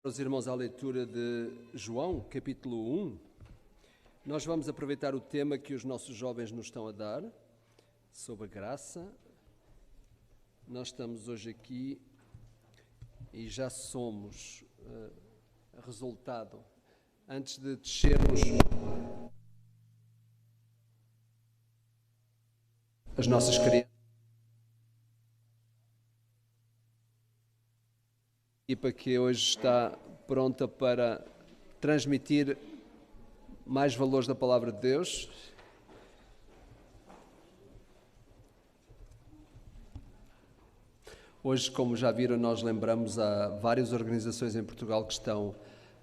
Os irmãos, à leitura de João, capítulo 1, nós vamos aproveitar o tema que os nossos jovens nos estão a dar, sobre a graça. Nós estamos hoje aqui e já somos resultado. Antes de descermos as nossas crianças, a equipa que hoje está pronta para transmitir mais valores da palavra de Deus. Hoje, como já viram, nós lembramos, há várias organizações em Portugal que estão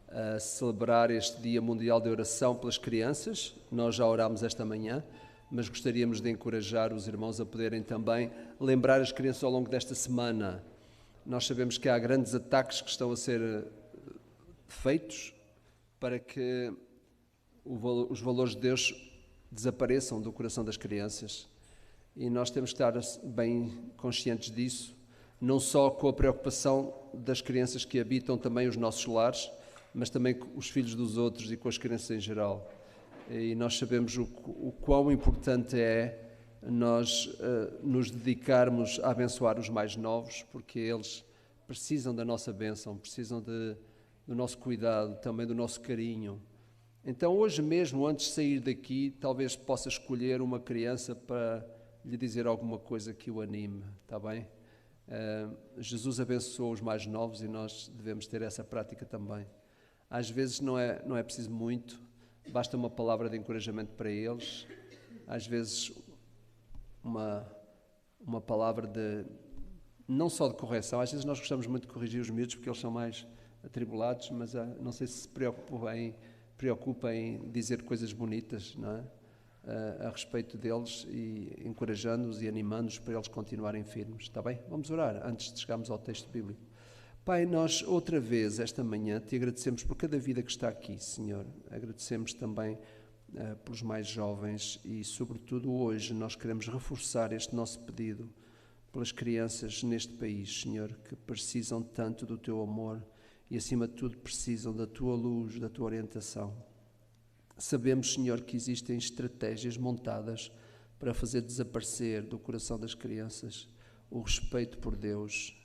a celebrar este Dia Mundial de Oração pelas Crianças. Nós já orámos esta manhã, mas gostaríamos de encorajar os irmãos a poderem também lembrar as crianças ao longo desta semana. Nós sabemos que há grandes ataques que estão a ser feitos para que os valores de Deus desapareçam do coração das crianças. E nós temos que estar bem conscientes disso, não só com a preocupação das crianças que habitam também os nossos lares, mas também com os filhos dos outros e com as crianças em geral. E nós sabemos o quão importante é nós nos dedicarmos a abençoar os mais novos, porque eles precisam da nossa bênção, precisam do nosso cuidado, também do nosso carinho. Então hoje mesmo, antes de sair daqui, talvez possa escolher uma criança para lhe dizer alguma coisa que o anime, está bem? Jesus abençoou os mais novos e nós devemos ter essa prática também. Às vezes não é preciso muito, basta uma palavra de encorajamento para eles, às vezes uma palavra não só de correção. Às vezes nós gostamos muito de corrigir os miúdos porque eles são mais atribulados, mas não sei se preocupa em dizer coisas bonitas, não é? A respeito deles, e encorajando-os e animando-os para eles continuarem firmes. Está bem? Vamos orar antes de chegarmos ao texto bíblico. Pai, nós outra vez esta manhã te agradecemos por cada vida que está aqui, Senhor. Agradecemos também pelos mais jovens e, sobretudo, hoje nós queremos reforçar este nosso pedido pelas crianças neste país, Senhor, que precisam tanto do Teu amor e, acima de tudo, precisam da Tua luz, da Tua orientação. Sabemos, Senhor, que existem estratégias montadas para fazer desaparecer do coração das crianças o respeito por Deus,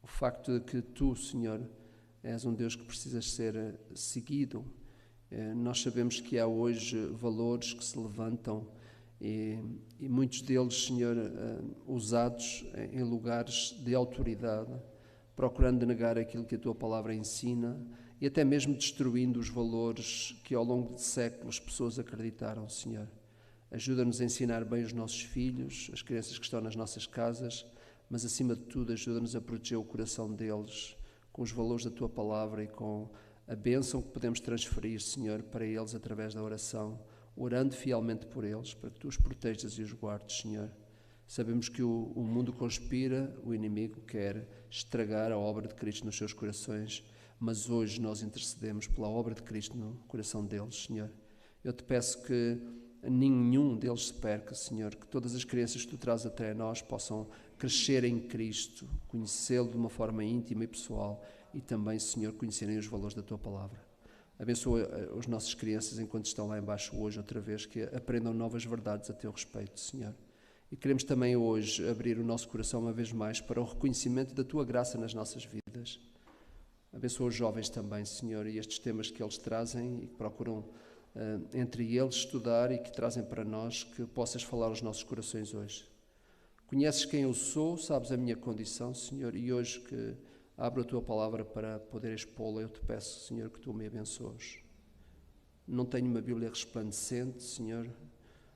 o facto de que Tu, Senhor, és um Deus que precisas ser seguido. Nós sabemos que há hoje valores que se levantam e muitos deles, Senhor, usados em lugares de autoridade, procurando negar aquilo que a Tua palavra ensina e até mesmo destruindo os valores que ao longo de séculos pessoas acreditaram, Senhor. Ajuda-nos a ensinar bem os nossos filhos, as crianças que estão nas nossas casas, mas acima de tudo ajuda-nos a proteger o coração deles com os valores da Tua palavra e com a bênção que podemos transferir, Senhor, para eles através da oração, orando fielmente por eles, para que Tu os protejas e os guardes, Senhor. Sabemos que o mundo conspira, o inimigo quer estragar a obra de Cristo nos seus corações, mas hoje nós intercedemos pela obra de Cristo no coração deles, Senhor. Eu te peço que nenhum deles se perca, Senhor, que todas as crianças que Tu trazes até nós possam crescer em Cristo, conhecê-lo de uma forma íntima e pessoal e também, Senhor, conhecerem os valores da Tua palavra. Abençoa as nossas crianças enquanto estão lá embaixo hoje, outra vez, que aprendam novas verdades a Teu respeito, Senhor. E queremos também hoje abrir o nosso coração uma vez mais para o reconhecimento da Tua graça nas nossas vidas. Abençoa os jovens também, Senhor, e estes temas que eles trazem e que procuram entre eles estudar e que trazem para nós, que possas falar aos nossos corações hoje. Conheces quem eu sou, sabes a minha condição, Senhor, e hoje que abro a Tua palavra para poder expô-la, eu te peço, Senhor, que Tu me abençoes. Não tenho uma Bíblia resplandecente, Senhor,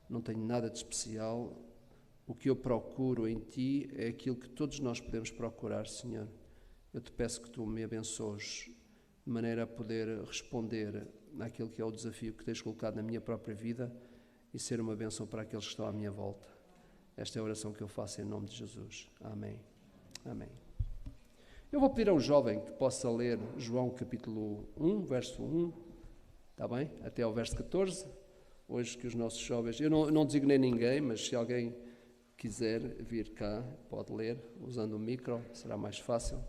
não tenho nada de especial. O que eu procuro em Ti é aquilo que todos nós podemos procurar, Senhor. Eu te peço que Tu me abençoes de maneira a poder responder àquilo que é o desafio que Tens colocado na minha própria vida e ser uma bênção para aqueles que estão à minha volta. Esta é a oração que eu faço em nome de Jesus. Amém. Amém. Eu vou pedir a um jovem que possa ler João capítulo 1, verso 1, está bem? Até ao verso 14. Hoje que os nossos jovens... Eu não designei ninguém, mas se alguém quiser vir cá, pode ler, usando o micro, será mais fácil.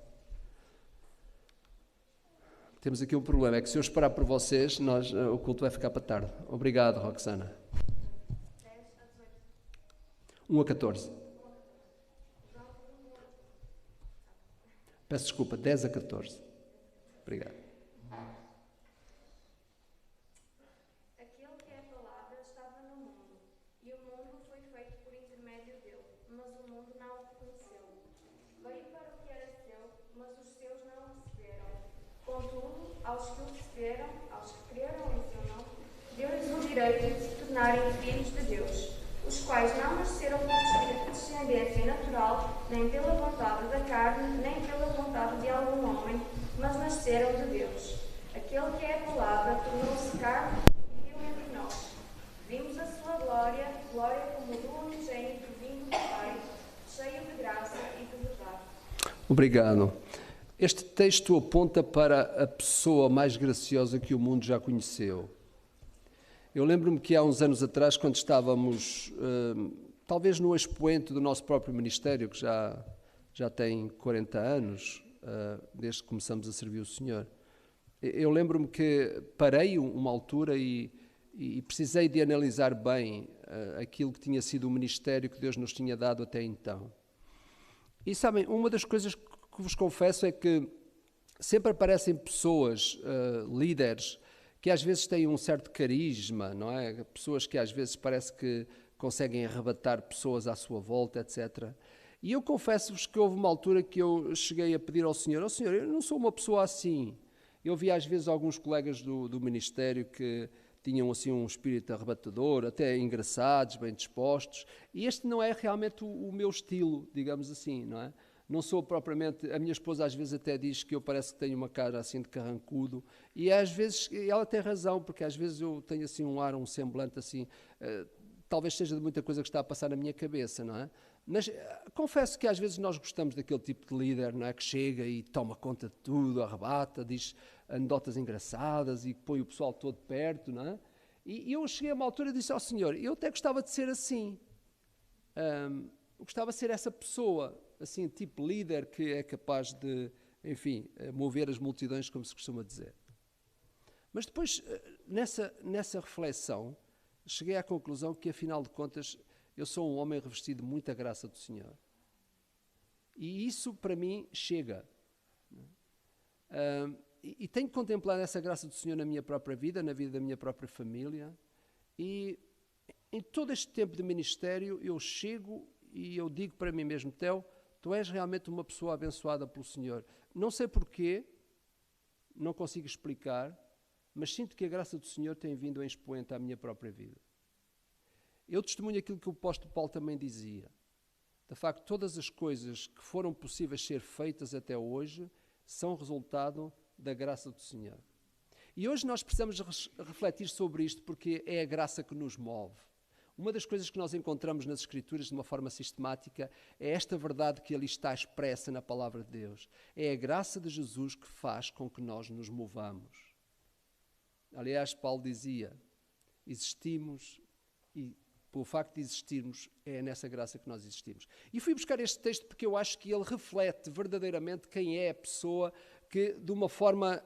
Temos aqui um problema, é que se eu esperar por vocês, o culto vai ficar para tarde. Obrigado, Roxana. 1 a 14. Peço desculpa, 10 a 14. Obrigado. Aquele que é a palavra estava no mundo, e o mundo foi feito por intermédio dele, mas o mundo não o conheceu. Veio para o que era seu, mas os seus não o receberam. Contudo, aos que o receberam, aos que creram em seu nome, deu-lhes o direito de se tornarem filhos de Deus, os quais não nasceram por descendência natural, nem pela vontade da carne, nem pela vontade de algum homem, mas nasceram de Deus. Aquele que é a palavra tornou-se carne e viu entre nós. Vimos a sua glória, glória como do unigênito vindo do Pai, cheio de graça e de verdade. Obrigado. Este texto aponta para a pessoa mais graciosa que o mundo já conheceu. Eu lembro-me que há uns anos atrás, quando estávamos, talvez no expoente do nosso próprio ministério, que já tem 40 anos, desde que começamos a servir o Senhor, eu lembro-me que parei uma altura e precisei de analisar bem aquilo que tinha sido o ministério que Deus nos tinha dado até então. E sabem, uma das coisas que vos confesso é que sempre aparecem pessoas, líderes, que às vezes têm um certo carisma, não é? Pessoas que às vezes parece que conseguem arrebatar pessoas à sua volta, etc. E eu confesso-vos que houve uma altura que eu cheguei a pedir ao Senhor, Senhor, eu não sou uma pessoa assim. Eu vi às vezes alguns colegas do ministério que tinham assim um espírito arrebatador, até engraçados, bem dispostos, e este não é realmente o meu estilo, digamos assim, não é? Não sou propriamente, a minha esposa às vezes até diz que eu parece que tenho uma cara assim de carrancudo, e às vezes, ela tem razão, porque às vezes eu tenho assim um ar, um semblante assim, talvez seja de muita coisa que está a passar na minha cabeça, não é? Mas confesso que às vezes nós gostamos daquele tipo de líder, não é? Que chega e toma conta de tudo, arrebata, diz anedotas engraçadas e põe o pessoal todo perto, não é? E eu cheguei a uma altura e disse ao Senhor, eu até gostava de ser assim, gostava de ser essa pessoa, assim, tipo líder que é capaz de, enfim, mover as multidões, como se costuma dizer. Mas depois, nessa reflexão, cheguei à conclusão que, afinal de contas, eu sou um homem revestido de muita graça do Senhor. E isso, para mim, chega. E tenho que contemplar essa graça do Senhor na minha própria vida, na vida da minha própria família. E em todo este tempo de ministério, eu chego e eu digo para mim mesmo, Theo, tu és realmente uma pessoa abençoada pelo Senhor. Não sei porquê, não consigo explicar, mas sinto que a graça do Senhor tem vindo em expoente à minha própria vida. Eu testemunho aquilo que o apóstolo Paulo também dizia. De facto, todas as coisas que foram possíveis ser feitas até hoje são resultado da graça do Senhor. E hoje nós precisamos refletir sobre isto porque é a graça que nos move. Uma das coisas que nós encontramos nas Escrituras de uma forma sistemática é esta verdade que ali está expressa na Palavra de Deus. É a graça de Jesus que faz com que nós nos movamos. Aliás, Paulo dizia, existimos e pelo facto de existirmos, é nessa graça que nós existimos. E fui buscar este texto porque eu acho que ele reflete verdadeiramente quem é a pessoa que, de uma forma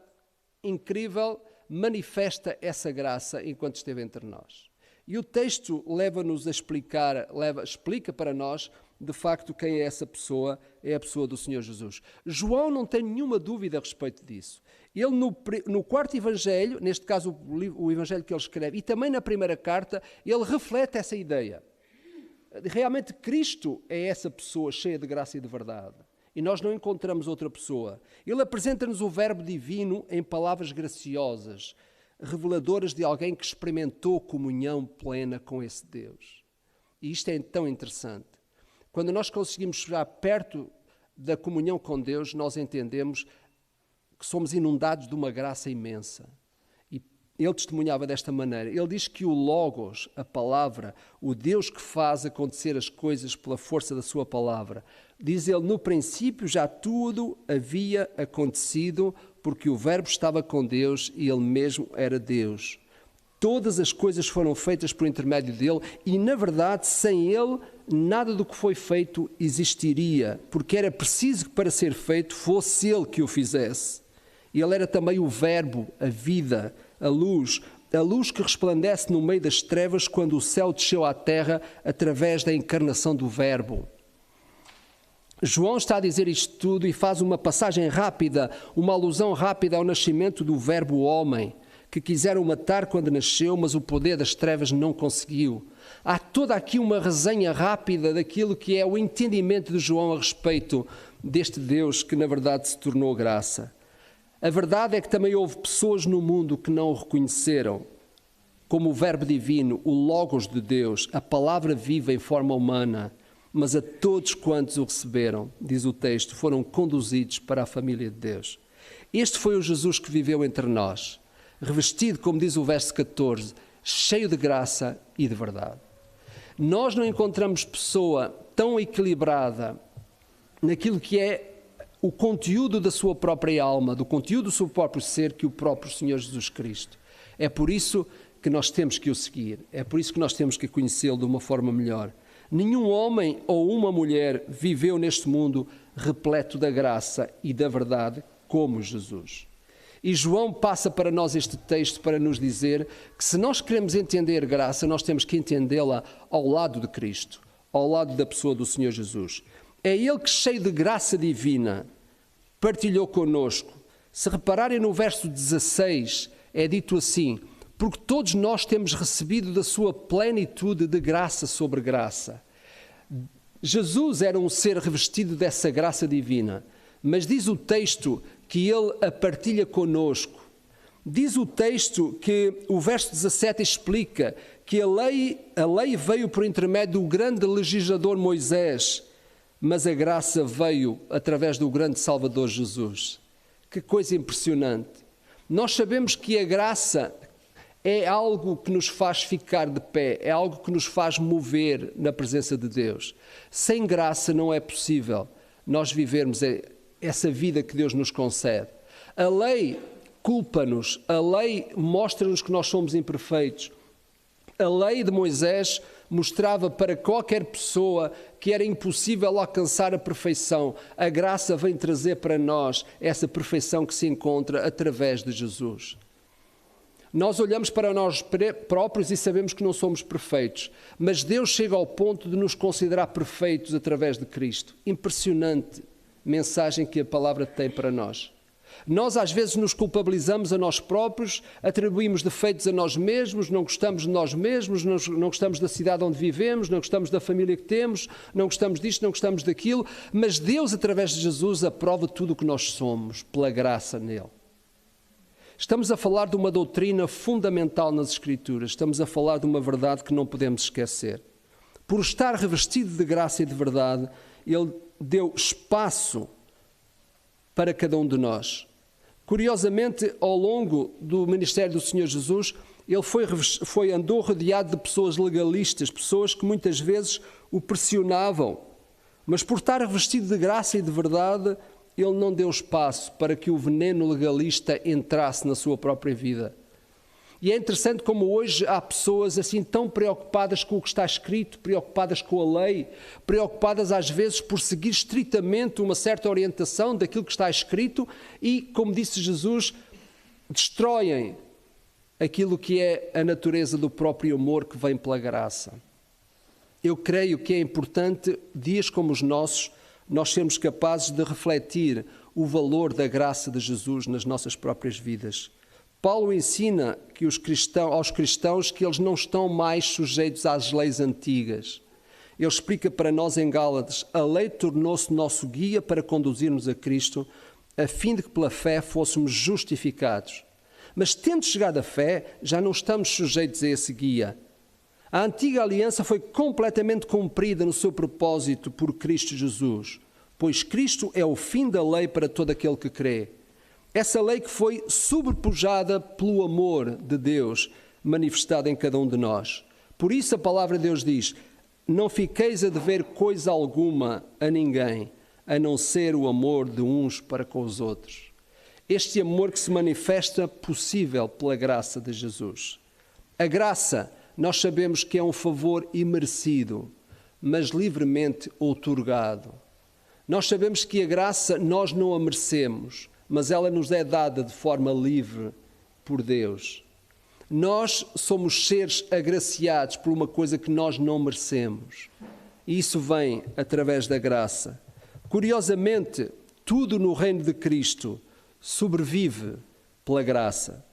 incrível, manifesta essa graça enquanto esteve entre nós. E o texto leva-nos a explica para nós, de facto, quem é essa pessoa, é a pessoa do Senhor Jesus. João não tem nenhuma dúvida a respeito disso. Ele, no quarto evangelho, neste caso o evangelho que ele escreve, e também na primeira carta, ele reflete essa ideia. Realmente Cristo é essa pessoa cheia de graça e de verdade. E nós não encontramos outra pessoa. Ele apresenta-nos o verbo divino em palavras graciosas, reveladoras de alguém que experimentou comunhão plena com esse Deus. E isto é tão interessante. Quando nós conseguimos chegar perto da comunhão com Deus, nós entendemos que somos inundados de uma graça imensa. E ele testemunhava desta maneira. Ele diz que o Logos, a palavra, o Deus que faz acontecer as coisas pela força da sua palavra, diz ele, no princípio já tudo havia acontecido porque o Verbo estava com Deus e ele mesmo era Deus. Todas as coisas foram feitas por intermédio dele e, na verdade, sem ele, nada do que foi feito existiria, porque era preciso que para ser feito fosse ele que o fizesse. Ele era também o Verbo, a vida, a luz que resplandece no meio das trevas quando o céu desceu à terra através da encarnação do Verbo. João está a dizer isto tudo e faz uma passagem rápida, uma alusão rápida ao nascimento do Verbo homem, que quiseram matar quando nasceu, mas o poder das trevas não conseguiu. Há toda aqui uma resenha rápida daquilo que é o entendimento de João a respeito deste Deus que na verdade se tornou graça. A verdade é que também houve pessoas no mundo que não o reconheceram como o Verbo divino, o Logos de Deus, a palavra viva em forma humana, mas a todos quantos o receberam, diz o texto, foram conduzidos para a família de Deus. Este foi o Jesus que viveu entre nós, revestido, como diz o verso 14, cheio de graça e de verdade. Nós não encontramos pessoa tão equilibrada naquilo que é o conteúdo da sua própria alma, do conteúdo do seu próprio ser, que o próprio Senhor Jesus Cristo. É por isso que nós temos que o seguir, é por isso que nós temos que conhecê-lo de uma forma melhor. Nenhum homem ou uma mulher viveu neste mundo repleto da graça e da verdade como Jesus. E João passa para nós este texto para nos dizer que se nós queremos entender graça, nós temos que entendê-la ao lado de Cristo, ao lado da pessoa do Senhor Jesus. É Ele que, cheio de graça divina, partilhou conosco. Se repararem no verso 16, é dito assim: porque todos nós temos recebido da sua plenitude de graça sobre graça. Jesus era um ser revestido dessa graça divina, mas diz o texto que Ele a partilha conosco. Diz o texto que o verso 17 explica que a lei veio por intermédio do grande legislador Moisés, mas a graça veio através do grande Salvador Jesus. Que coisa impressionante! Nós sabemos que a graça é algo que nos faz ficar de pé, é algo que nos faz mover na presença de Deus. Sem graça não é possível nós vivermos essa vida que Deus nos concede. A lei culpa-nos, a lei mostra-nos que nós somos imperfeitos. A lei de Moisés mostrava para qualquer pessoa que era impossível alcançar a perfeição. A graça vem trazer para nós essa perfeição que se encontra através de Jesus. Nós olhamos para nós próprios e sabemos que não somos perfeitos, mas Deus chega ao ponto de nos considerar perfeitos através de Cristo. Impressionante mensagem que a palavra tem para nós. Nós às vezes nos culpabilizamos a nós próprios, atribuímos defeitos a nós mesmos, não gostamos de nós mesmos, não gostamos da cidade onde vivemos, não gostamos da família que temos, não gostamos disto, não gostamos daquilo, mas Deus, através de Jesus, aprova tudo o que nós somos, pela graça nele. Estamos a falar de uma doutrina fundamental nas Escrituras, estamos a falar de uma verdade que não podemos esquecer. Por estar revestido de graça e de verdade, Ele deu espaço para cada um de nós. Curiosamente, ao longo do ministério do Senhor Jesus, Ele andou rodeado de pessoas legalistas, pessoas que muitas vezes o pressionavam, mas por estar revestido de graça e de verdade, Ele não deu espaço para que o veneno legalista entrasse na sua própria vida. E é interessante como hoje há pessoas assim tão preocupadas com o que está escrito, preocupadas com a lei, preocupadas às vezes por seguir estritamente uma certa orientação daquilo que está escrito e, como disse Jesus, destroem aquilo que é a natureza do próprio amor que vem pela graça. Eu creio que é importante, dias como os nossos, nós sermos capazes de refletir o valor da graça de Jesus nas nossas próprias vidas. Paulo ensina que aos cristãos que eles não estão mais sujeitos às leis antigas. Ele explica para nós em Gálatas: a lei tornou-se nosso guia para conduzir-nos a Cristo, a fim de que pela fé fôssemos justificados. Mas tendo chegado a fé, já não estamos sujeitos a esse guia. A antiga aliança foi completamente cumprida no seu propósito por Cristo Jesus, pois Cristo é o fim da lei para todo aquele que crê. Essa lei que foi sobrepujada pelo amor de Deus manifestado em cada um de nós. Por isso a palavra de Deus diz: não fiqueis a dever coisa alguma a ninguém, a não ser o amor de uns para com os outros. Este amor que se manifesta possível pela graça de Jesus. A graça, nós sabemos que é um favor imerecido, mas livremente outorgado. Nós sabemos que a graça nós não a merecemos. mas ela nos é dada de forma livre por Deus. Nós somos seres agraciados por uma coisa que nós não merecemos. E isso vem através da graça. Curiosamente, tudo no reino de Cristo sobrevive pela graça.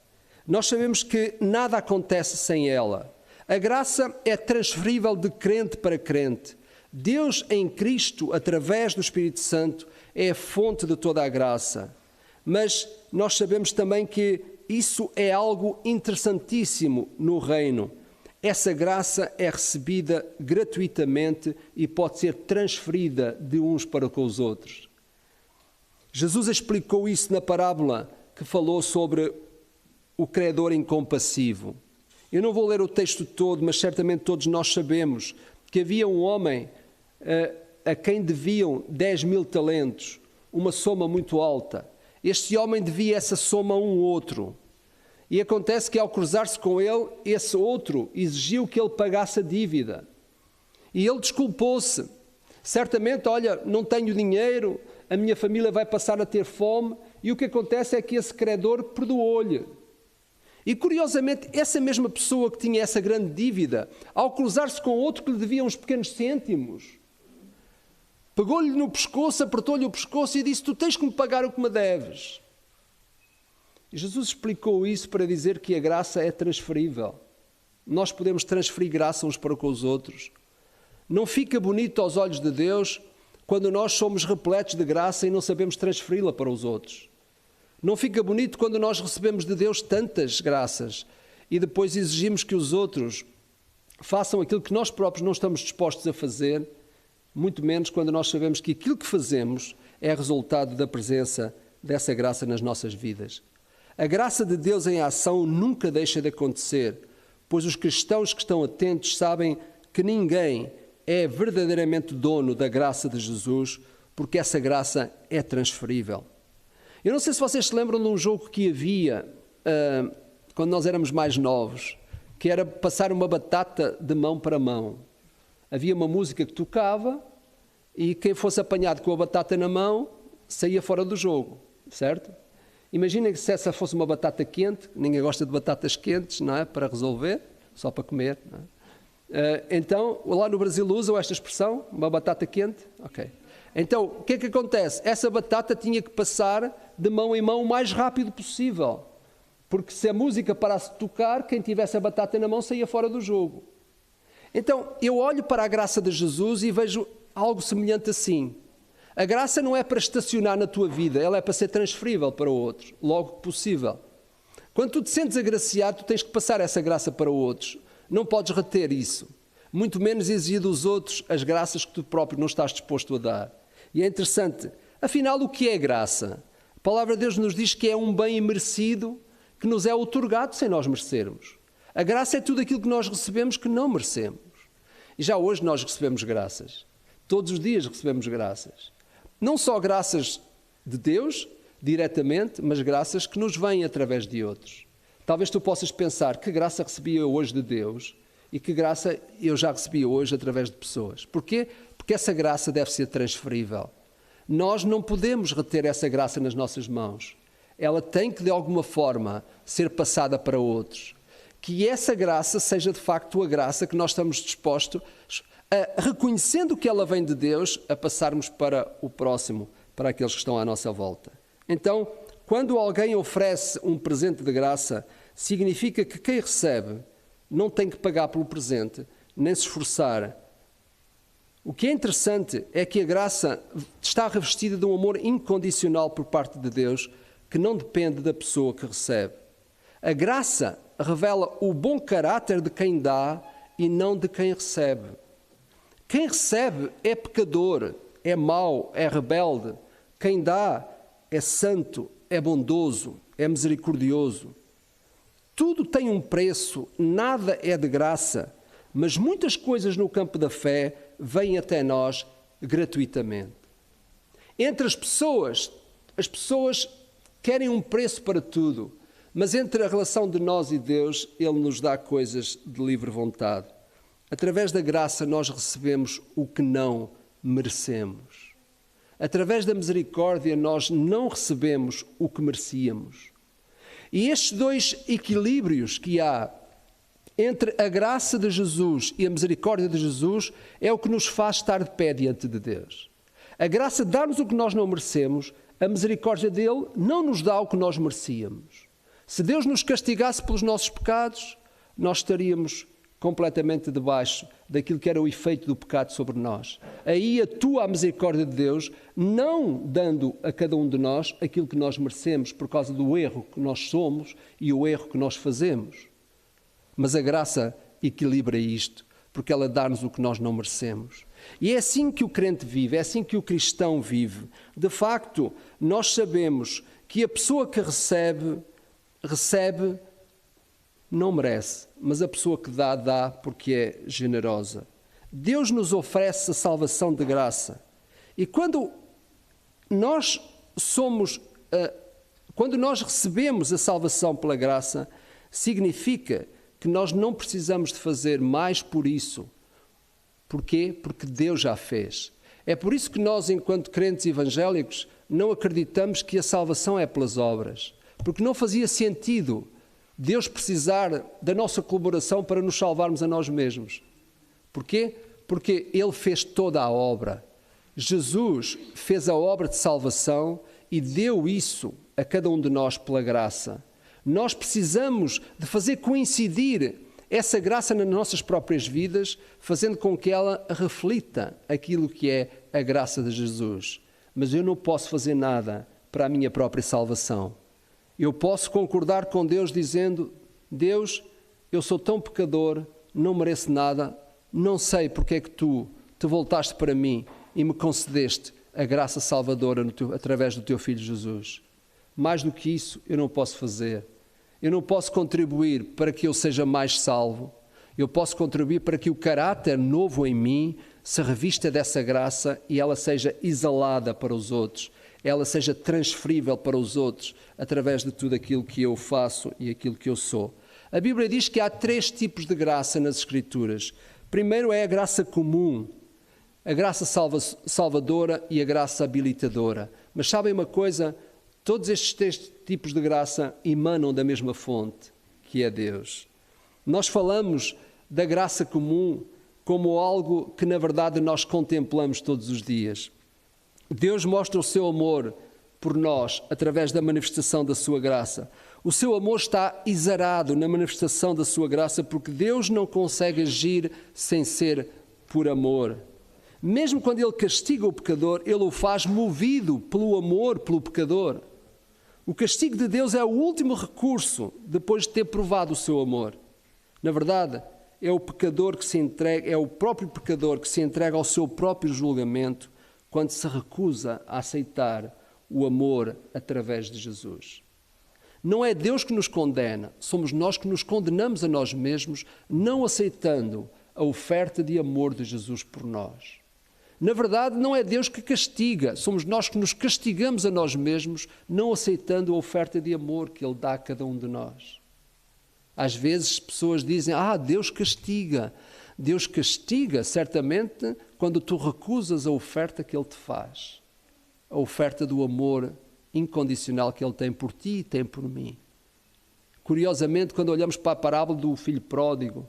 Nós sabemos que nada acontece sem ela. A graça é transferível de crente para crente. Deus em Cristo, através do Espírito Santo, é a fonte de toda a graça. Mas nós sabemos também que isso é algo interessantíssimo no reino. Essa graça é recebida gratuitamente e pode ser transferida de uns para com os outros. Jesus explicou isso na parábola que falou sobre o credor incompassivo. Eu não vou ler o texto todo, mas certamente todos nós sabemos que havia um homem a quem deviam 10.000 talentos, uma soma muito alta. Este homem devia essa soma a um outro. E acontece que ao cruzar-se com ele, esse outro exigiu que ele pagasse a dívida. E ele desculpou-se. Certamente, olha, não tenho dinheiro, a minha família vai passar a ter fome. E o que acontece é que esse credor perdoou-lhe. E curiosamente, essa mesma pessoa que tinha essa grande dívida, ao cruzar-se com outro que lhe devia uns pequenos cêntimos, pegou-lhe no pescoço, apertou-lhe o pescoço e disse: tu tens que me pagar o que me deves. E Jesus explicou isso para dizer que a graça é transferível. Nós podemos transferir graça uns para com os outros. Não fica bonito aos olhos de Deus quando nós somos repletos de graça e não sabemos transferi-la para os outros. Não fica bonito quando nós recebemos de Deus tantas graças e depois exigimos que os outros façam aquilo que nós próprios não estamos dispostos a fazer, muito menos quando nós sabemos que aquilo que fazemos é resultado da presença dessa graça nas nossas vidas. A graça de Deus em ação nunca deixa de acontecer, pois os cristãos que estão atentos sabem que ninguém é verdadeiramente dono da graça de Jesus, porque essa graça é transferível. Eu não sei se vocês se lembram de um jogo que havia quando nós éramos mais novos, que era passar uma batata de mão para mão. Havia uma música que tocava e quem fosse apanhado com a batata na mão saía fora do jogo, certo? Imaginem que se essa fosse uma batata quente, ninguém gosta de batatas quentes, não é? Para resolver, só para comer. Não é? Então, lá no Brasil usam esta expressão, uma batata quente? Ok. Então, o que é que acontece? Essa batata tinha que passar de mão em mão o mais rápido possível. Porque se a música parasse de tocar, quem tivesse a batata na mão saía fora do jogo. Então, eu olho para a graça de Jesus e vejo algo semelhante assim. A graça não é para estacionar na tua vida, ela é para ser transferível para outros, logo que possível. Quando tu te sentes agraciado, tu tens que passar essa graça para outros. Não podes reter isso. Muito menos exigir dos outros as graças que tu próprio não estás disposto a dar. E é interessante, afinal, o que é graça? A palavra de Deus nos diz que é um bem imerecido que nos é outorgado sem nós merecermos. A graça é tudo aquilo que nós recebemos que não merecemos. E já hoje nós recebemos graças. Todos os dias recebemos graças. Não só graças de Deus, diretamente, mas graças que nos vêm através de outros. Talvez tu possas pensar, que graça recebi eu hoje de Deus e que graça eu já recebi hoje através de pessoas. Porquê? Porque essa graça deve ser transferível. Nós não podemos reter essa graça nas nossas mãos. Ela tem que, de alguma forma, ser passada para outros. Que essa graça seja, de facto, a graça que nós estamos dispostos reconhecendo que ela vem de Deus, a passarmos para o próximo, para aqueles que estão à nossa volta. Então, quando alguém oferece um presente de graça, significa que quem recebe não tem que pagar pelo presente, nem se esforçar. O que é interessante é que a graça está revestida de um amor incondicional por parte de Deus, que não depende da pessoa que recebe. A graça revela o bom caráter de quem dá e não de quem recebe. Quem recebe é pecador, é mau, é rebelde. Quem dá é santo, é bondoso, é misericordioso. Tudo tem um preço, nada é de graça, mas muitas coisas no campo da fé vêm até nós gratuitamente. Entre as pessoas querem um preço para tudo, mas entre a relação de nós e Deus, Ele nos dá coisas de livre vontade. Através da graça nós recebemos o que não merecemos. através da misericórdia, nós não recebemos o que merecíamos. E estes dois equilíbrios que há entre a graça de Jesus e a misericórdia de Jesus é o que nos faz estar de pé diante de Deus. A graça dá-nos o que nós não merecemos, a misericórdia dele não nos dá o que nós merecíamos. Se Deus nos castigasse pelos nossos pecados, nós estaríamos completamente debaixo daquilo que era o efeito do pecado sobre nós. Aí atua a misericórdia de Deus, não dando a cada um de nós aquilo que nós merecemos por causa do erro que nós somos e o erro que nós fazemos. Mas a graça equilibra isto, porque ela dá-nos o que nós não merecemos. E é assim que o crente vive, é assim que o cristão vive. De facto, nós sabemos que a pessoa que recebe, não merece, mas a pessoa que dá porque é generosa. Deus nos oferece a salvação de graça. E quando nós recebemos a salvação pela graça, significa que nós não precisamos de fazer mais por isso. Porquê? Porque Deus já fez. É por isso que nós, enquanto crentes evangélicos, não acreditamos que a salvação é pelas obras. Porque não fazia sentido Deus precisar da nossa colaboração para nos salvarmos a nós mesmos. Porquê? Porque Ele fez toda a obra. Jesus fez a obra de salvação e deu isso a cada um de nós pela graça. Nós precisamos de fazer coincidir essa graça nas nossas próprias vidas, fazendo com que ela reflita aquilo que é a graça de Jesus. Mas eu não posso fazer nada para a minha própria salvação. Eu posso concordar com Deus dizendo: Deus, eu sou tão pecador, não mereço nada, não sei porque é que tu te voltaste para mim e me concedeste a graça salvadora através do teu Filho Jesus. Mais do que isso, eu não posso fazer. Eu não posso contribuir para que eu seja mais salvo. Eu posso contribuir para que o caráter novo em mim se revista dessa graça e ela seja exalada para os outros. Ela seja transferível para os outros através de tudo aquilo que eu faço e aquilo que eu sou. A Bíblia diz que há 3 tipos de graça nas Escrituras. Primeiro é a graça comum, a graça salvadora e a graça habilitadora. Mas sabem uma coisa? Todos estes 3 tipos de graça emanam da mesma fonte, que é Deus. Nós falamos da graça comum como algo que, na verdade, nós contemplamos todos os dias. Deus mostra o seu amor por nós através da manifestação da sua graça. O seu amor está exarado na manifestação da sua graça porque Deus não consegue agir sem ser por amor. Mesmo quando Ele castiga o pecador, Ele o faz movido pelo amor pelo pecador. O castigo de Deus é o último recurso depois de ter provado o seu amor. Na verdade, é o pecador que se entrega, é o próprio pecador que se entrega ao seu próprio julgamento quando se recusa a aceitar o amor através de Jesus. Não é Deus que nos condena, somos nós que nos condenamos a nós mesmos, não aceitando a oferta de amor de Jesus por nós. Na verdade, não é Deus que castiga, somos nós que nos castigamos a nós mesmos, não aceitando a oferta de amor que Ele dá a cada um de nós. Às vezes pessoas dizem: Deus castiga. Deus castiga, certamente, quando tu recusas a oferta que Ele te faz. A oferta do amor incondicional que Ele tem por ti e tem por mim. Curiosamente, quando olhamos para a parábola do filho pródigo,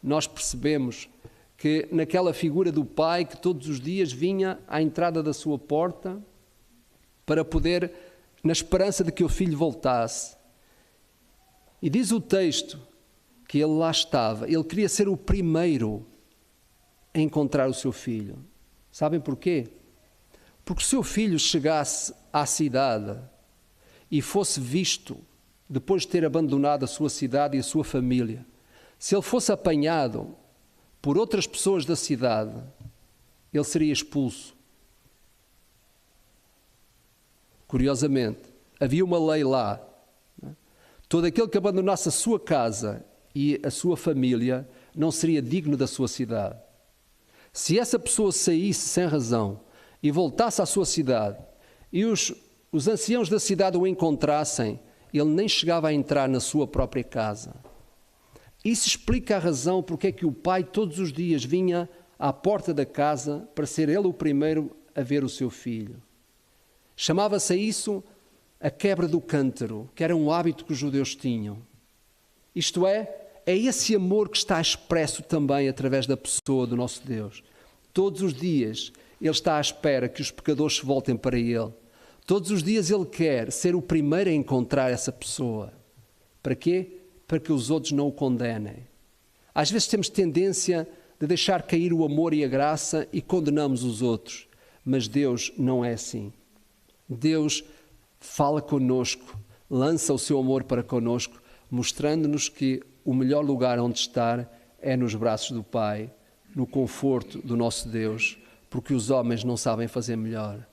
nós percebemos que naquela figura do pai que todos os dias vinha à entrada da sua porta para poder, na esperança de que o filho voltasse. E diz o texto que ele lá estava, ele queria ser o primeiro a encontrar o seu filho. Sabem porquê? Porque se o seu filho chegasse à cidade e fosse visto, depois de ter abandonado a sua cidade e a sua família, se ele fosse apanhado por outras pessoas da cidade, ele seria expulso. Curiosamente, havia uma lei lá. Todo aquele que abandonasse a sua casa e a sua família não seria digno da sua cidade. Se essa pessoa saísse sem razão e voltasse à sua cidade e os anciãos da cidade o encontrassem, ele nem chegava a entrar na sua própria casa. Isso explica a razão porque é que o pai todos os dias vinha à porta da casa para ser ele o primeiro a ver o seu filho. Chamava-se a isso a quebra do cântaro, que era um hábito que os judeus tinham. Isto é esse amor que está expresso também através da pessoa do nosso Deus. Todos os dias Ele está à espera que os pecadores se voltem para Ele. Todos os dias Ele quer ser o primeiro a encontrar essa pessoa. Para quê? Para que os outros não o condenem. Às vezes temos tendência de deixar cair o amor e a graça e condenamos os outros. Mas Deus não é assim. Deus fala connosco, lança o seu amor para connosco, mostrando-nos que o melhor lugar onde estar é nos braços do Pai, no conforto do nosso Deus, porque os homens não sabem fazer melhor.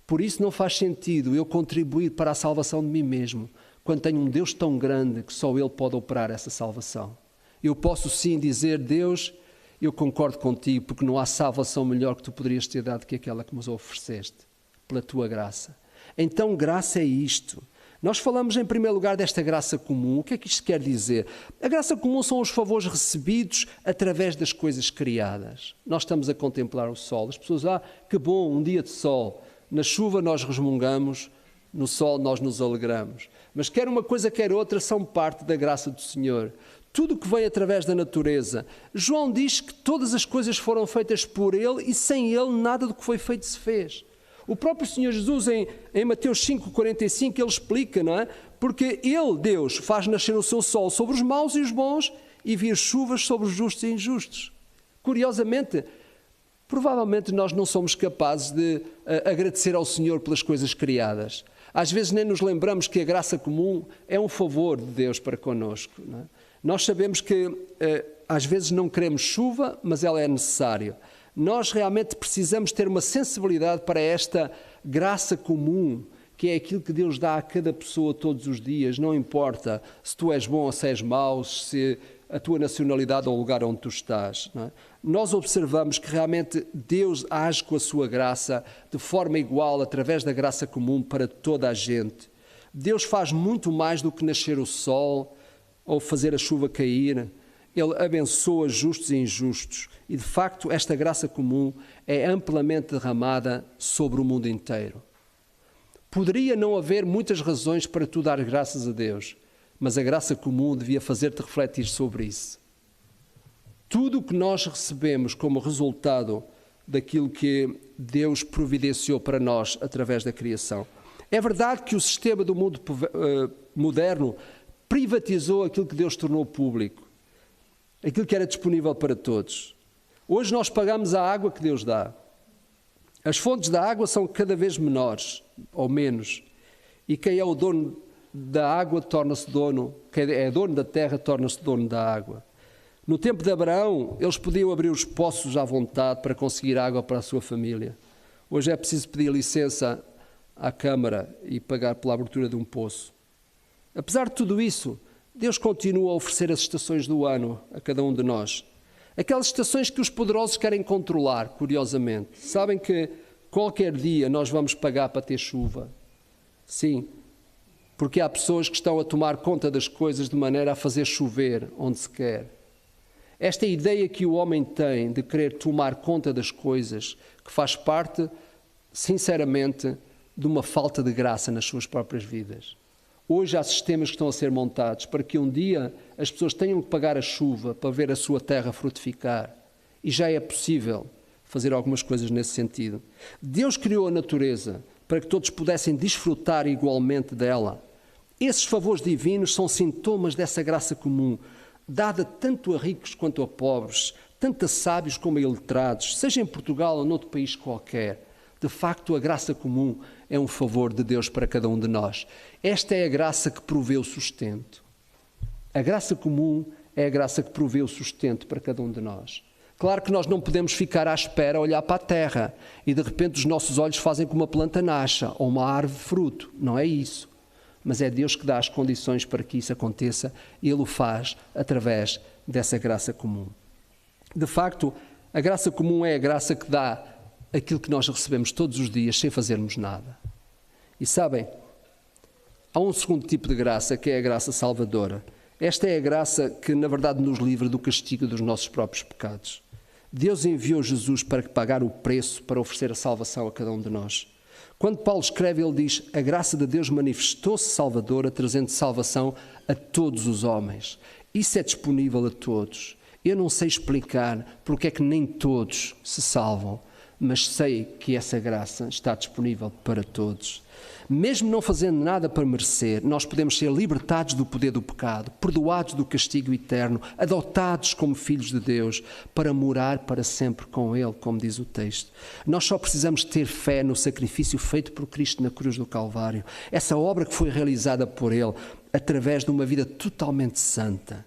Por isso não faz sentido eu contribuir para a salvação de mim mesmo, quando tenho um Deus tão grande que só Ele pode operar essa salvação. Eu posso sim dizer, Deus, eu concordo contigo, porque não há salvação melhor que tu poderias ter dado que aquela que nos ofereceste, pela tua graça. Então graça é isto. Nós falamos em primeiro lugar desta graça comum. O que é que isto quer dizer? A graça comum são os favores recebidos através das coisas criadas. Nós estamos a contemplar o sol. As pessoas, que bom, um dia de sol. Na chuva nós resmungamos, no sol nós nos alegramos. Mas quer uma coisa, quer outra, são parte da graça do Senhor. Tudo o que vem através da natureza. João diz que todas as coisas foram feitas por Ele e sem Ele nada do que foi feito se fez. O próprio Senhor Jesus, em Mateus 5,45, Ele explica, não é? Porque Ele, Deus, faz nascer o seu sol sobre os maus e os bons e vir chuvas sobre os justos e injustos. Curiosamente, provavelmente nós não somos capazes de agradecer ao Senhor pelas coisas criadas. Às vezes nem nos lembramos que a graça comum é um favor de Deus para connosco. Não é? Nós sabemos que às vezes não queremos chuva, mas ela é necessária. Nós realmente precisamos ter uma sensibilidade para esta graça comum, que é aquilo que Deus dá a cada pessoa todos os dias, não importa se tu és bom ou se és mau, se a tua nacionalidade ou o lugar onde tu estás. Não é? Nós observamos que realmente Deus age com a sua graça de forma igual, através da graça comum para toda a gente. Deus faz muito mais do que nascer o sol ou fazer a chuva cair. Ele abençoa justos e injustos. E, de facto, esta graça comum é amplamente derramada sobre o mundo inteiro. Poderia não haver muitas razões para tu dar graças a Deus, mas a graça comum devia fazer-te refletir sobre isso. Tudo o que nós recebemos como resultado daquilo que Deus providenciou para nós através da criação. É verdade que o sistema do mundo moderno privatizou aquilo que Deus tornou público, aquilo que era disponível para todos. Hoje nós pagamos a água que Deus dá. As fontes da água são cada vez menores ou menos. E quem é o dono da água torna-se dono, quem é dono da terra torna-se dono da água. No tempo de Abraão, eles podiam abrir os poços à vontade para conseguir água para a sua família. Hoje é preciso pedir licença à Câmara e pagar pela abertura de um poço. Apesar de tudo isso, Deus continua a oferecer as estações do ano a cada um de nós. Aquelas estações que os poderosos querem controlar, curiosamente. Sabem que qualquer dia nós vamos pagar para ter chuva. Sim, porque há pessoas que estão a tomar conta das coisas de maneira a fazer chover onde se quer. Esta ideia que o homem tem de querer tomar conta das coisas, que faz parte, sinceramente, de uma falta de graça nas suas próprias vidas. Hoje há sistemas que estão a ser montados para que um dia as pessoas tenham que pagar a chuva para ver a sua terra frutificar. E já é possível fazer algumas coisas nesse sentido. Deus criou a natureza para que todos pudessem desfrutar igualmente dela. Esses favores divinos são sintomas dessa graça comum, dada tanto a ricos quanto a pobres, tanto a sábios como a iletrados, seja em Portugal ou noutro país qualquer. De facto, a graça comum é um favor de Deus para cada um de nós. Esta é a graça que provê o sustento. A graça comum é a graça que provê o sustento para cada um de nós. Claro que nós não podemos ficar à espera, olhar para a terra e de repente os nossos olhos fazem com uma planta nasça ou uma árvore fruto. Não é isso. Mas é Deus que dá as condições para que isso aconteça e Ele o faz através dessa graça comum. De facto, a graça comum é a graça que dá aquilo que nós recebemos todos os dias sem fazermos nada. E sabem, há um segundo tipo de graça que é a graça salvadora. Esta é a graça que na verdade nos livra do castigo dos nossos próprios pecados. Deus enviou Jesus para pagar o preço para oferecer a salvação a cada um de nós. Quando Paulo escreve, ele diz: a graça de Deus manifestou-se salvadora, trazendo salvação a todos os homens. Isso é disponível a todos. Eu não sei explicar porque é que nem todos se salvam, mas sei que essa graça está disponível para todos. Mesmo não fazendo nada para merecer, nós podemos ser libertados do poder do pecado, perdoados do castigo eterno, adotados como filhos de Deus, para morar para sempre com Ele, como diz o texto. Nós só precisamos ter fé no sacrifício feito por Cristo na cruz do Calvário. Essa obra que foi realizada por Ele, através de uma vida totalmente santa.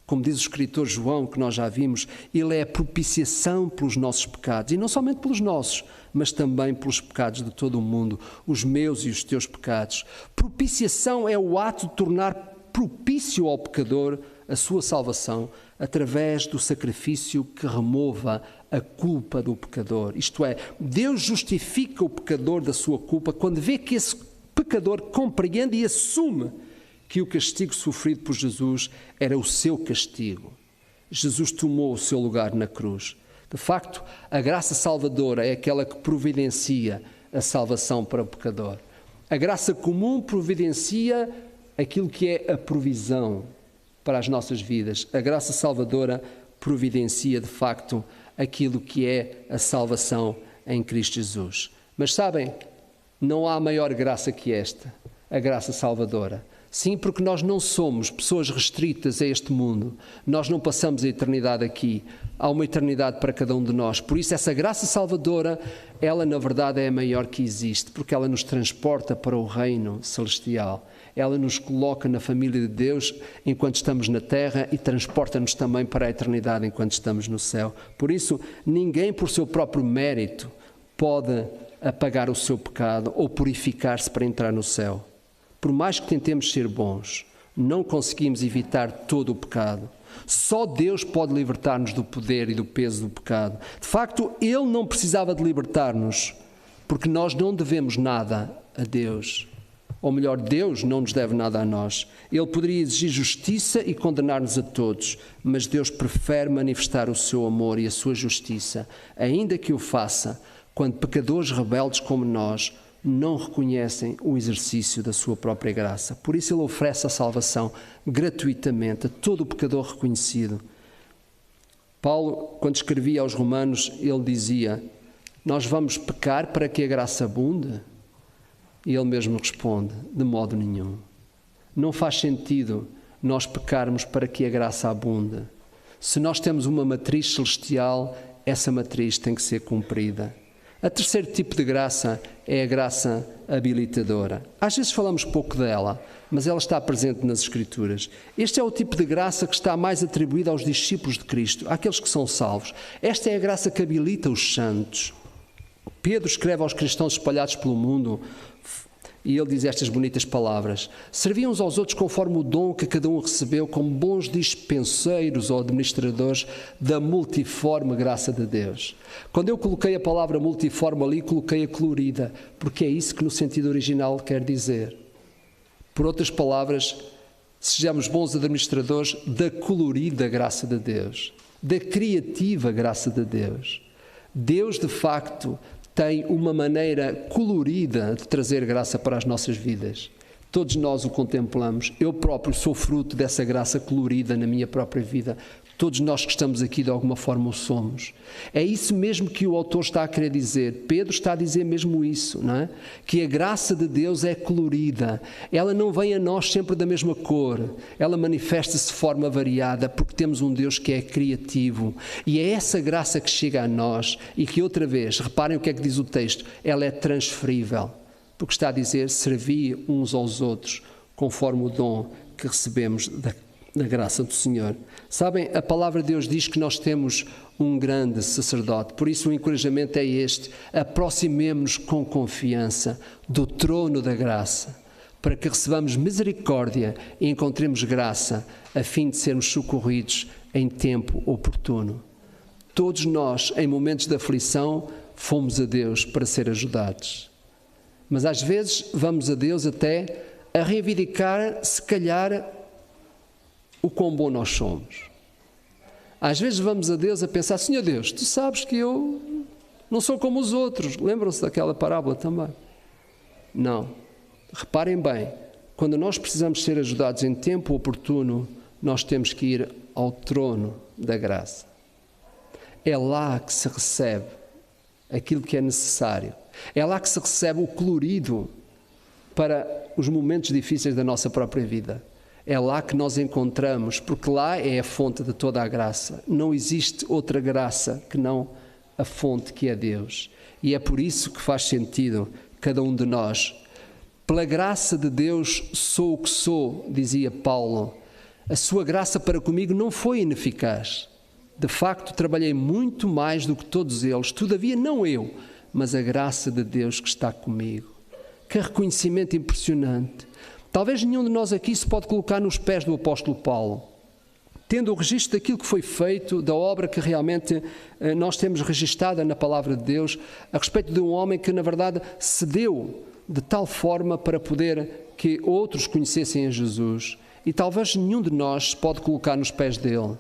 Como diz o escritor João, que nós já vimos, ele é a propiciação pelos nossos pecados, e não somente pelos nossos, mas também pelos pecados de todo o mundo, os meus e os teus pecados. Propiciação é o ato de tornar propício ao pecador a sua salvação, através do sacrifício que remova a culpa do pecador. Isto é, Deus justifica o pecador da sua culpa quando vê que esse pecador compreende e assume que o castigo sofrido por Jesus era o seu castigo. Jesus tomou o seu lugar na cruz. De facto, a graça salvadora é aquela que providencia a salvação para o pecador. A graça comum providencia aquilo que é a provisão para as nossas vidas. A graça salvadora providencia, de facto, aquilo que é a salvação em Cristo Jesus. Mas sabem, não há maior graça que esta, a graça salvadora. Sim, porque nós não somos pessoas restritas a este mundo. Nós não passamos a eternidade aqui. Há uma eternidade para cada um de nós. Por isso, essa graça salvadora, ela na verdade é a maior que existe, porque ela nos transporta para o reino celestial. Ela nos coloca na família de Deus enquanto estamos na terra e transporta-nos também para a eternidade enquanto estamos no céu. Por isso, ninguém por seu próprio mérito pode apagar o seu pecado ou purificar-se para entrar no céu. Por mais que tentemos ser bons, não conseguimos evitar todo o pecado. Só Deus pode libertar-nos do poder e do peso do pecado. De facto, Ele não precisava de libertar-nos, porque nós não devemos nada a Deus. Ou melhor, Deus não nos deve nada a nós. Ele poderia exigir justiça e condenar-nos a todos, mas Deus prefere manifestar o seu amor e a sua justiça, ainda que o faça quando pecadores rebeldes como nós não reconhecem o exercício da sua própria graça. Por isso ele oferece a salvação gratuitamente a todo o pecador reconhecido. Paulo, quando escrevia aos Romanos, ele dizia: nós vamos pecar para que a graça abunde? E ele mesmo responde: de modo nenhum. Não faz sentido nós pecarmos para que a graça abunde. Se nós temos uma matriz celestial, essa matriz tem que ser cumprida. O terceiro tipo de graça é a graça habilitadora. Às vezes falamos pouco dela, mas ela está presente nas Escrituras. Este é o tipo de graça que está mais atribuído aos discípulos de Cristo, àqueles que são salvos. Esta é a graça que habilita os santos. Pedro escreve aos cristãos espalhados pelo mundo e ele diz estas bonitas palavras: serviam uns aos outros conforme o dom que cada um recebeu, como bons dispenseiros ou administradores da multiforme graça de Deus. Quando eu coloquei a palavra multiforme ali, coloquei a colorida, porque é isso que no sentido original quer dizer. Por outras palavras, sejamos bons administradores da colorida graça de Deus, da criativa graça de Deus. Deus, de facto, tem uma maneira colorida de trazer graça para as nossas vidas. Todos nós o contemplamos. Eu próprio sou fruto dessa graça colorida na minha própria vida. Todos nós que estamos aqui de alguma forma o somos. É isso mesmo que o autor está a querer dizer. Pedro está a dizer mesmo isso, não é? Que a graça de Deus é colorida. Ela não vem a nós sempre da mesma cor. Ela manifesta-se de forma variada porque temos um Deus que é criativo. E é essa graça que chega a nós e que outra vez, reparem o que é que diz o texto, ela é transferível. Porque está a dizer: servi uns aos outros conforme o dom que recebemos da graça do Senhor. Sabem, a palavra de Deus diz que nós temos um grande sacerdote. Por isso o encorajamento é este: aproximemo-nos com confiança do trono da graça, para que recebamos misericórdia e encontremos graça, a fim de sermos socorridos em tempo oportuno. Todos nós, em momentos de aflição, fomos a Deus para ser ajudados. Mas às vezes vamos a Deus até a reivindicar, se calhar, o quão bom nós somos. Às vezes vamos a Deus a pensar: Senhor Deus, tu sabes que eu não sou como os outros. Lembram-se daquela parábola também? Não. Reparem bem, quando nós precisamos ser ajudados em tempo oportuno, nós temos que ir ao trono da graça. É lá que se recebe aquilo que é necessário. É lá que se recebe o colorido para os momentos difíceis da nossa própria vida. É lá que nós encontramos, porque lá é a fonte de toda a graça. Não existe outra graça que não a fonte que é Deus. E é por isso que faz sentido cada um de nós. Pela graça de Deus sou o que sou, dizia Paulo. A sua graça para comigo não foi ineficaz. De facto, trabalhei muito mais do que todos eles. Todavia, não eu, mas a graça de Deus que está comigo. Que reconhecimento impressionante. Talvez nenhum de nós aqui se pode colocar nos pés do apóstolo Paulo, tendo o registro daquilo que foi feito, da obra que realmente nós temos registada na palavra de Deus, a respeito de um homem que, na verdade, se deu de tal forma para poder que outros conhecessem a Jesus. E talvez nenhum de nós se pode colocar nos pés dele.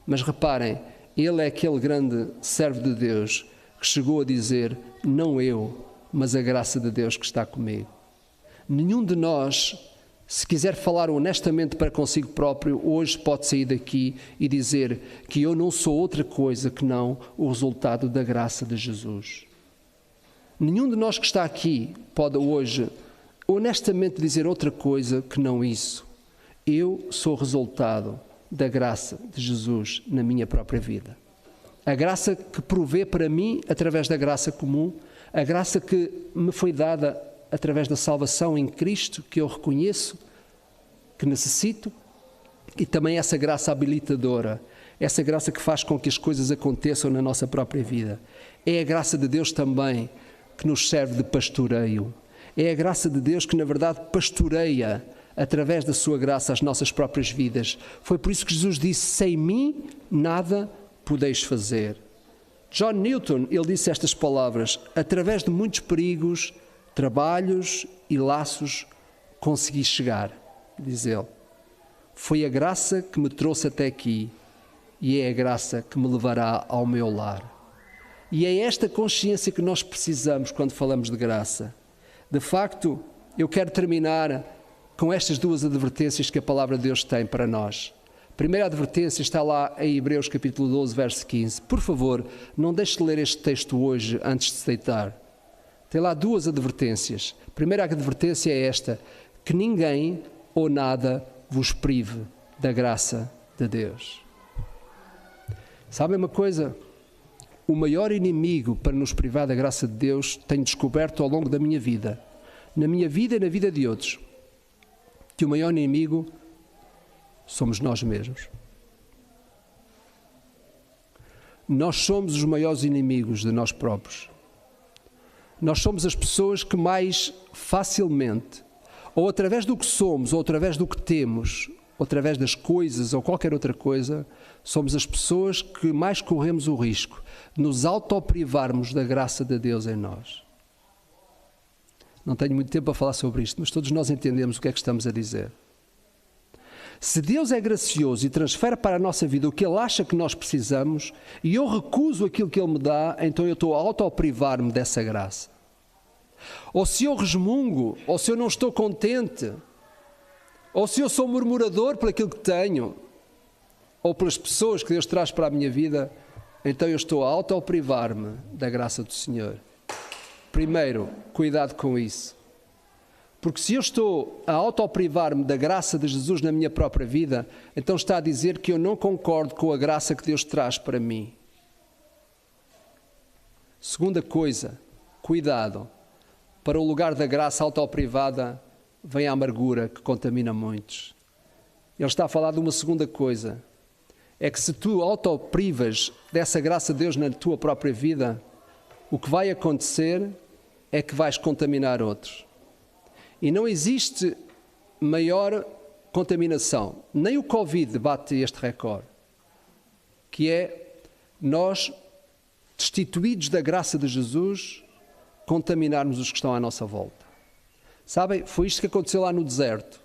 Mas reparem, ele é aquele grande servo de Deus que chegou a dizer, não eu, mas a graça de Deus que está comigo. Nenhum de nós, se quiser falar honestamente para consigo próprio, hoje pode sair daqui e dizer que eu não sou outra coisa que não o resultado da graça de Jesus. Nenhum de nós que está aqui pode hoje honestamente dizer outra coisa que não isso. Eu sou resultado da graça de Jesus na minha própria vida. A graça que provê para mim através da graça comum, a graça que me foi dada através da salvação em Cristo, que eu reconheço, que necessito, e também essa graça habilitadora, essa graça que faz com que as coisas aconteçam na nossa própria vida. É a graça de Deus também que nos serve de pastoreio. É a graça de Deus que, na verdade, pastoreia através da sua graça as nossas próprias vidas. Foi por isso que Jesus disse, sem mim nada podeis fazer. John Newton, ele disse estas palavras, através de muitos perigos, trabalhos e laços, consegui chegar, diz ele. Foi a graça que me trouxe até aqui e é a graça que me levará ao meu lar. E é esta consciência que nós precisamos quando falamos de graça. De facto, eu quero terminar com estas duas advertências que a palavra de Deus tem para nós. A primeira advertência está lá em Hebreus capítulo 12, verso 15. Por favor, não deixe de ler este texto hoje antes de se deitar. Tem lá duas advertências. A primeira advertência é esta, que ninguém ou nada vos prive da graça de Deus. Sabem uma coisa? O maior inimigo para nos privar da graça de Deus tenho descoberto ao longo da minha vida, na minha vida e na vida de outros, que o maior inimigo somos nós mesmos. Nós somos os maiores inimigos de nós próprios. Nós somos as pessoas que mais facilmente, ou através do que somos, ou através do que temos, ou através das coisas, ou qualquer outra coisa, somos as pessoas que mais corremos o risco de nos autoprivarmos da graça de Deus em nós. Não tenho muito tempo a falar sobre isto, mas todos nós entendemos o que é que estamos a dizer. Se Deus é gracioso e transfere para a nossa vida o que Ele acha que nós precisamos, e eu recuso aquilo que Ele me dá, então eu estou a autoprivar-me dessa graça. Ou se eu resmungo, ou se eu não estou contente, ou se eu sou murmurador por aquilo que tenho, ou pelas pessoas que Deus traz para a minha vida, então eu estou a autoprivar-me da graça do Senhor. Primeiro, cuidado com isso. Porque se eu estou a autoprivar-me da graça de Jesus na minha própria vida, então está a dizer que eu não concordo com a graça que Deus traz para mim. Segunda coisa, cuidado. Para o lugar da graça autoprivada vem a amargura que contamina muitos. Ele está a falar de uma segunda coisa. É que se tu autoprivas dessa graça de Deus na tua própria vida, o que vai acontecer é que vais contaminar outros. E não existe maior contaminação. Nem o Covid bate este recorde. Que é nós, destituídos da graça de Jesus, contaminarmos os que estão à nossa volta. Sabem, foi isto que aconteceu lá no deserto.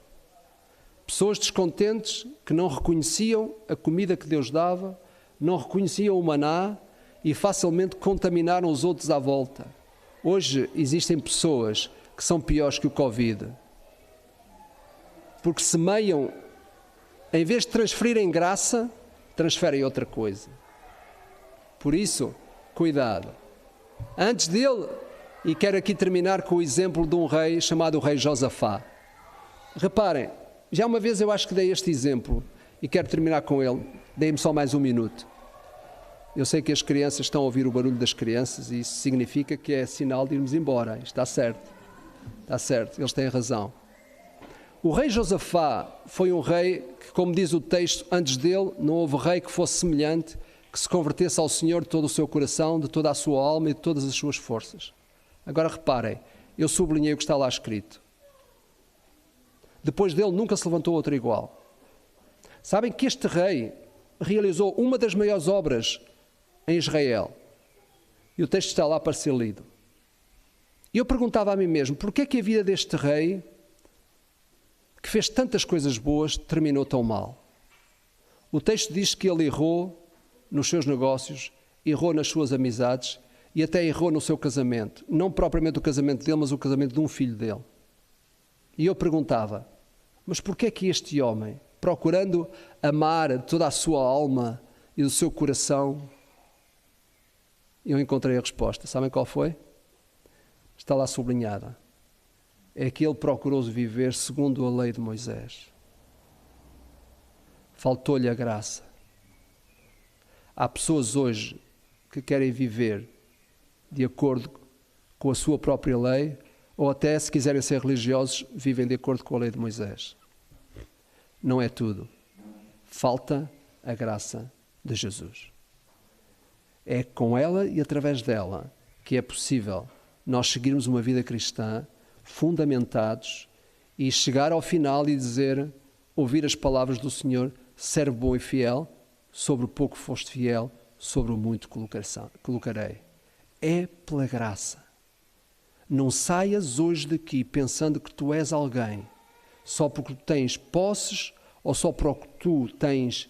Pessoas descontentes que não reconheciam a comida que Deus dava, não reconheciam o maná e facilmente contaminaram os outros à volta. Hoje existem pessoas que são piores que o Covid. Porque semeiam, em vez de transferirem graça, transferem outra coisa. Por isso, cuidado. Antes dele, e quero aqui terminar com o exemplo de um rei chamado o rei Josafá. Reparem, já uma vez eu acho que dei este exemplo e quero terminar com ele. Dei-me só mais um minuto. Eu sei que as crianças estão a ouvir o barulho das crianças e isso significa que é sinal de irmos embora. Está certo. Está certo, eles têm razão. O rei Josafá foi um rei que, como diz o texto, antes dele não houve rei que fosse semelhante, que se convertesse ao Senhor de todo o seu coração, de toda a sua alma e de todas as suas forças. Agora reparem, eu sublinhei o que está lá escrito. Depois dele nunca se levantou outro igual. Sabem que este rei realizou uma das maiores obras em Israel. E o texto está lá para ser lido. E eu perguntava a mim mesmo, porquê é que a vida deste rei, que fez tantas coisas boas, terminou tão mal? O texto diz que ele errou nos seus negócios, errou nas suas amizades e até errou no seu casamento. Não propriamente o casamento dele, mas o casamento de um filho dele. E eu perguntava, mas porquê é que este homem, procurando amar de toda a sua alma e do seu coração, eu encontrei a resposta. Sabem qual foi? Está lá sublinhada. É que ele procurou viver segundo a lei de Moisés. Faltou-lhe a graça. Há pessoas hoje que querem viver de acordo com a sua própria lei, ou até, se quiserem ser religiosos, vivem de acordo com a lei de Moisés. Não é tudo. Falta a graça de Jesus. É com ela e através dela que é possível nós seguirmos uma vida cristã fundamentados e chegar ao final e dizer, ouvir as palavras do Senhor, servo bom e fiel, sobre o pouco foste fiel, sobre o muito colocarei. É pela graça. Não saias hoje daqui pensando que tu és alguém, só porque tu tens posses, ou só porque tu tens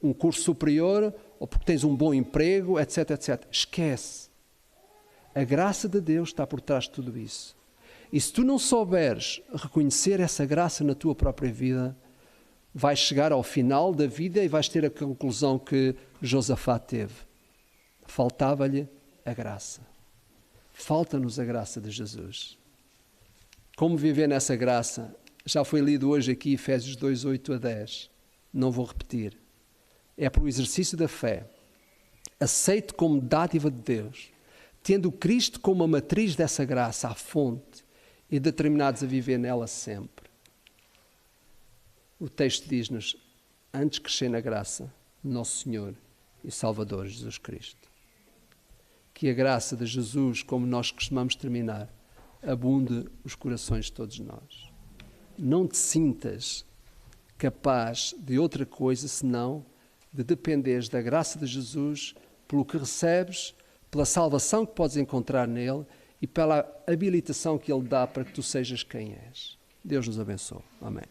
um curso superior, ou porque tens um bom emprego, etc, etc. Esquece. A graça de Deus está por trás de tudo isso. E se tu não souberes reconhecer essa graça na tua própria vida, vais chegar ao final da vida e vais ter a conclusão que Josafá teve. Faltava-lhe a graça. Falta-nos a graça de Jesus. Como viver nessa graça? Já foi lido hoje aqui Efésios 2, 8 a 10. Não vou repetir. É pelo exercício da fé, aceito como dádiva de Deus, tendo Cristo como a matriz dessa graça, a fonte, e determinados a viver nela sempre. O texto diz-nos, antes crescer na graça, nosso Senhor e Salvador Jesus Cristo. Que a graça de Jesus, como nós costumamos terminar, abunde os corações de todos nós. Não te sintas capaz de outra coisa senão de dependeres da graça de Jesus, pelo que recebes, pela salvação que podes encontrar nele e pela habilitação que ele dá para que tu sejas quem és. Deus nos abençoe. Amém.